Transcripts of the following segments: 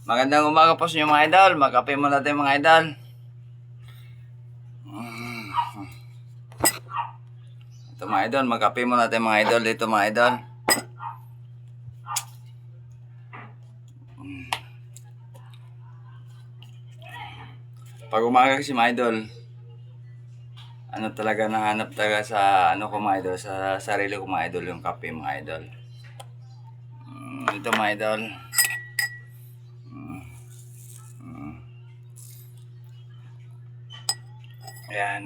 Magandang umaga po sa inyo mga idol. Magkape muna natin mga idol. Ito mga idol, magkape muna natin mga idol dito mga idol. Pag umaga kasi mga idol, ano talaga nahanap talaga sa ano ko mga idol, sa sarili ko mga idol, yung kape mga idol. Ito mga idol. Ayan.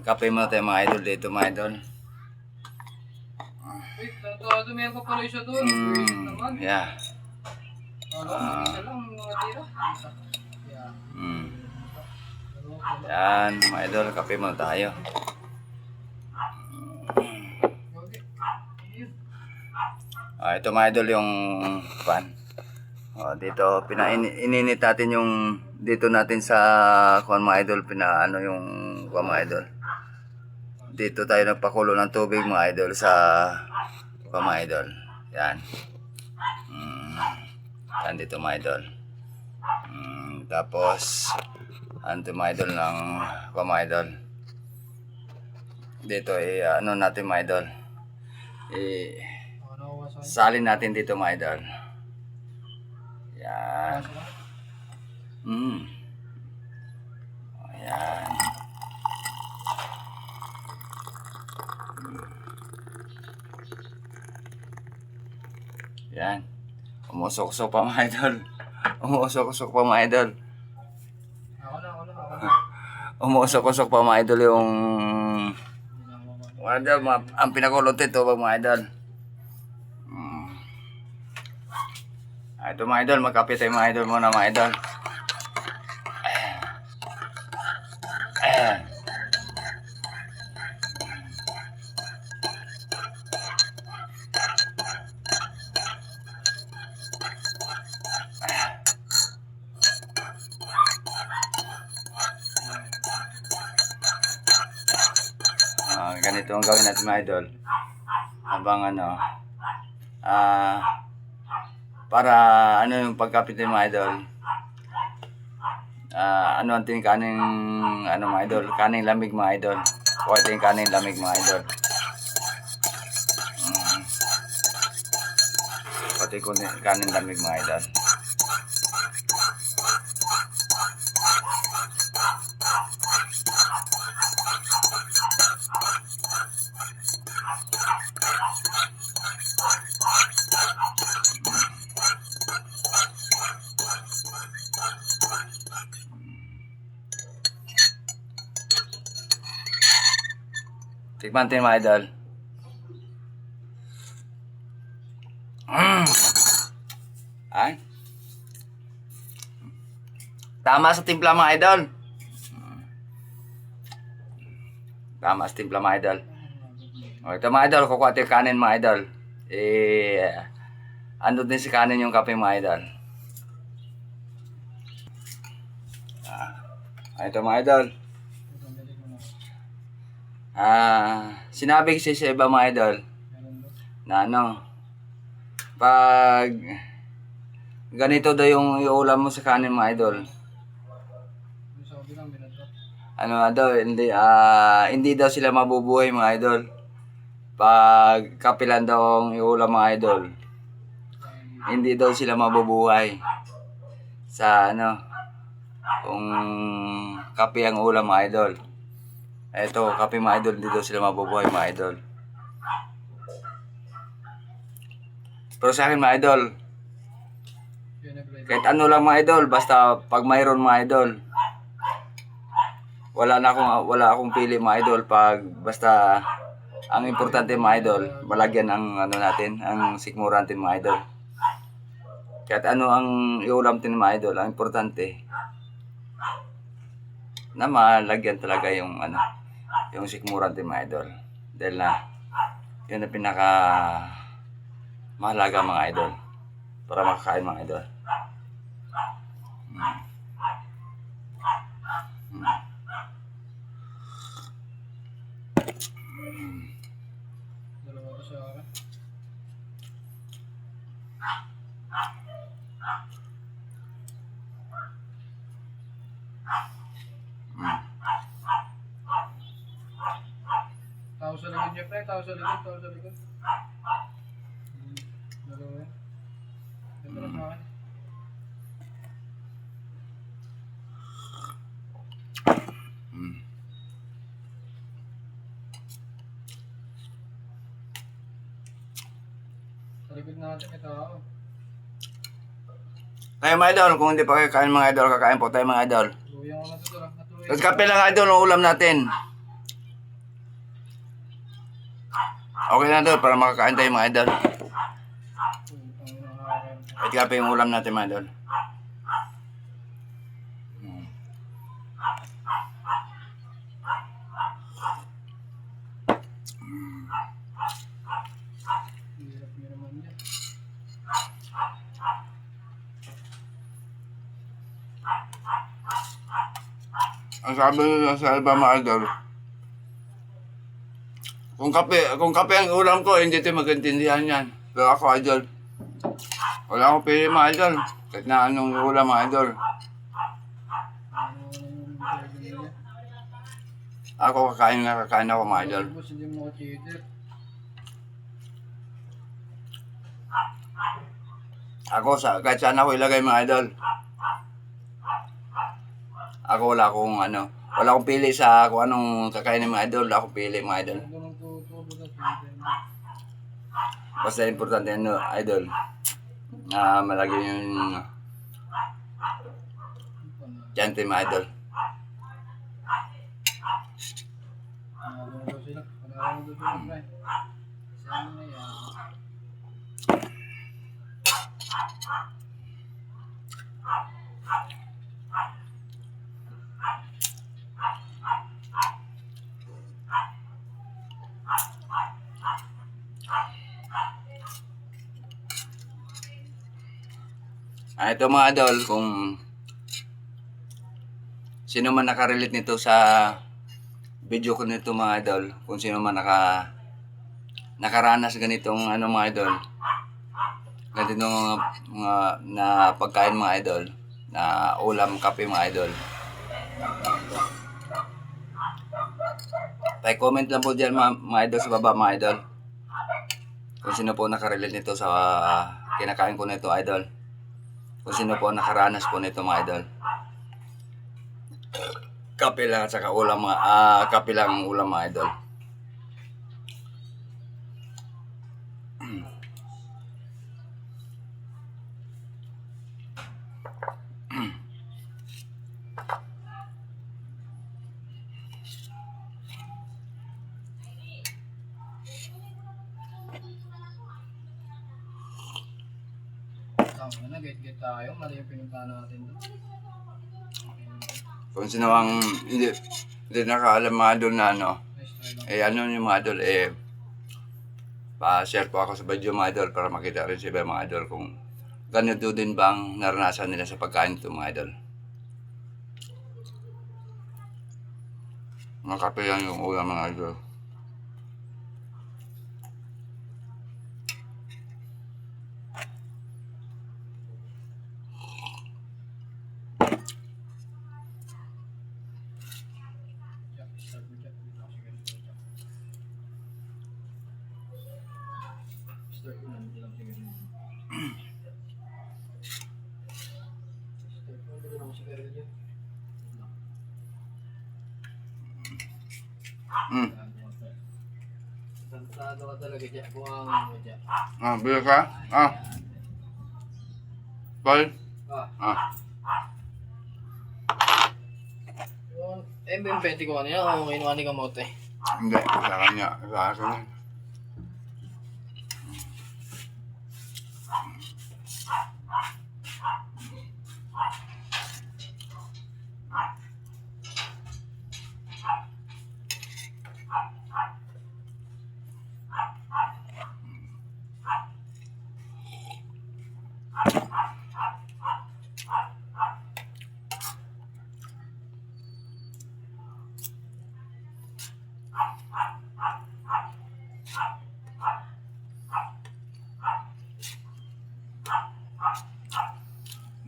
Magkape muna tayo mga idol dito mga idol. Wait, tanto meron pa pala isa doon. Yeah. Isa lang mga tira. Yan mga idol, kape muna tayo. Ito mga idol yung pan. Dito ininit natin yung dito natin sa kuan mga idol, pinaano yung kuan mga idol. Dito tayo nagpakulo ng tubig mga idol sa kuan mga idol. Yan. Yan dito mga idol. Tapos anto mga idol ng kuan mga idol. Dito ano natin mga idol. Salin natin dito mga idol. Yan. Ayan. Yan. Umusok-usok pa mga idol. Umusok-usok pa mga idol. Umusok-usok pa mga idol yung mga idol, ang pinakulot ito mga idol. Ito mga idol, magkape tayo mga idol muna mga idol. Ganito ang gawin natin mga idol. Habang ano, para ano yung pagkapit ng mga idol. Ano ang kaning ano mga idol, kaning lamig mga idol. O ito yung kaning lamig mga idol. Pati ko kaning lamig mga idol. Tikman natin mga idol. Ay. Tama sa timpla mga idol. Tama sa timpla mga idol. Ito mga idol, kukuha tayo kanin mga idol. Ando din si kanin yung kape mga idol. Ito mga idol. Sinabi kasi sa iba mga idol na ano, pag ganito daw yung iulam mo sa kanin mga idol, ano daw, hindi daw sila mabubuhay mga idol pag kapilan daw ang iulam mga idol. Hindi daw sila mabubuhay sa ano kung kape ang ulam mga idol. Eto, kape mga idol, dito sila mabubuhay mga idol. Pero sa akin mga idol, kahit ano lang mga idol, basta pag mayroon mga idol, wala akong pili mga idol, pag basta ang importante mga idol, malagyan ang ano natin, ang sikmura natin mga idol. Kahit ano ang iulam natin mga idol, ang importante na malagyan talaga yung ano, yung sikmura natin mga idol. Dahil na yun ang pinaka mahalaga mga idol para makakain mga idol. Sara. Tao sa likod niya, pre. Tao sa likod, tao sa likod. Dalawa yan. Ganda na sa akin. Sa likod natin may tao. Tayo mga idol, kung hindi pa kayo kain mga idol, kakain po tayo mga idol. Luyan ko na ito, tara. Natuloy. Tapos kape lang idol, ang ulam natin. Okay na idol, para makakain tayo mga idol. At kape yung ulam natin mga idol. Hirap niya naman yan. Ang sabi nila sa iba mga idol, kung kape ang ulam ko, hindi tayo magkaintindihan yan. Pero ako idol, wala akong pili mga idol. Kahit na anong ulam mga idol. Ako kakain ako mga idol. Boss, hindi mo cheater. Ako kahit saan ako ilagay mga idol. Ako wala akong pili sa kung anong kakainin mga idol. Wala akong pili mga idol. Ganun tutubo sa cheater. Basta importante idol. Malagi yung chante mga idol. Panalo daw sila. Panalo daw sila, pre. Sana na yan. Ito mga idol, kung sino man nakarelate nito sa video ko nito mga idol, kung sino man nakaranas ganitong mga idol, ganitong mga na pagkain mga idol, na ulam, kape mga idol. Pa-comment lang po dyan mga idol sa baba mga idol. Kung sino po nakarelate nito sa kinakain ko nito idol. Kung sino po nakaranas po nito mga idol. Kape lang at saka ulam kape lang ang ulam mga idol. Tama na, get tayo. Mali yung pinunta natin doon. Kung sino ang hindi nakaalam mga idol na Nice try lang. yung mga idol pa-share po ako sa video mga idol para makita rin sa iba mga idol kung ganito din bang naranasan nila sa pagkain ito mga idol. Mga kape lang yung ulam mga idol. Jack, start mo Jack. Dito kasi ganito, Jack. Start mo lang, dito lang kasi ganito. Start mo, dito lang kasi ganito, Jack. Tantado ka talaga, Jack. Buhangin mo, Jack. Bila ka? Paul? Yung pwede ko kanina, kung kinuha ni kamote. Hindi, sa kanya. Sa akin.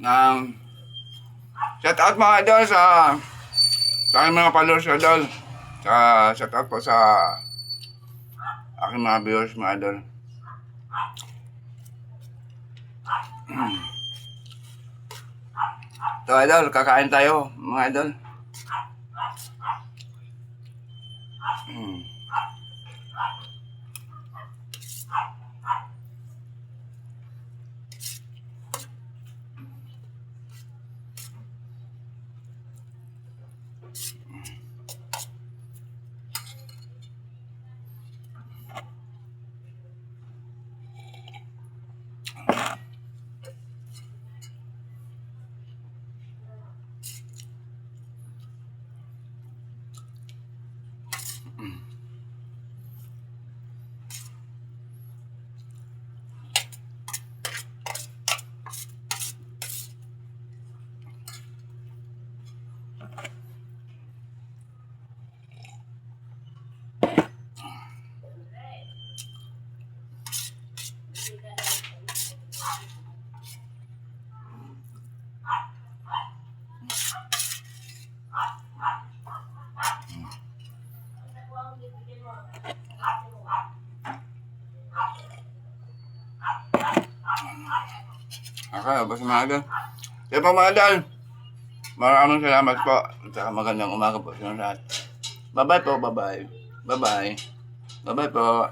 Shout out mga idol sa aking mga followers idol. Shout out po sa aking mga viewers mga idol. So idol, kakain tayo mga idol. Okay, basta mga idol. Kaya po mga idol, maraming salamat po. At saka magandang umaga po sa lahat. Bye-bye po, bye-bye. Bye-bye. Bye-bye po.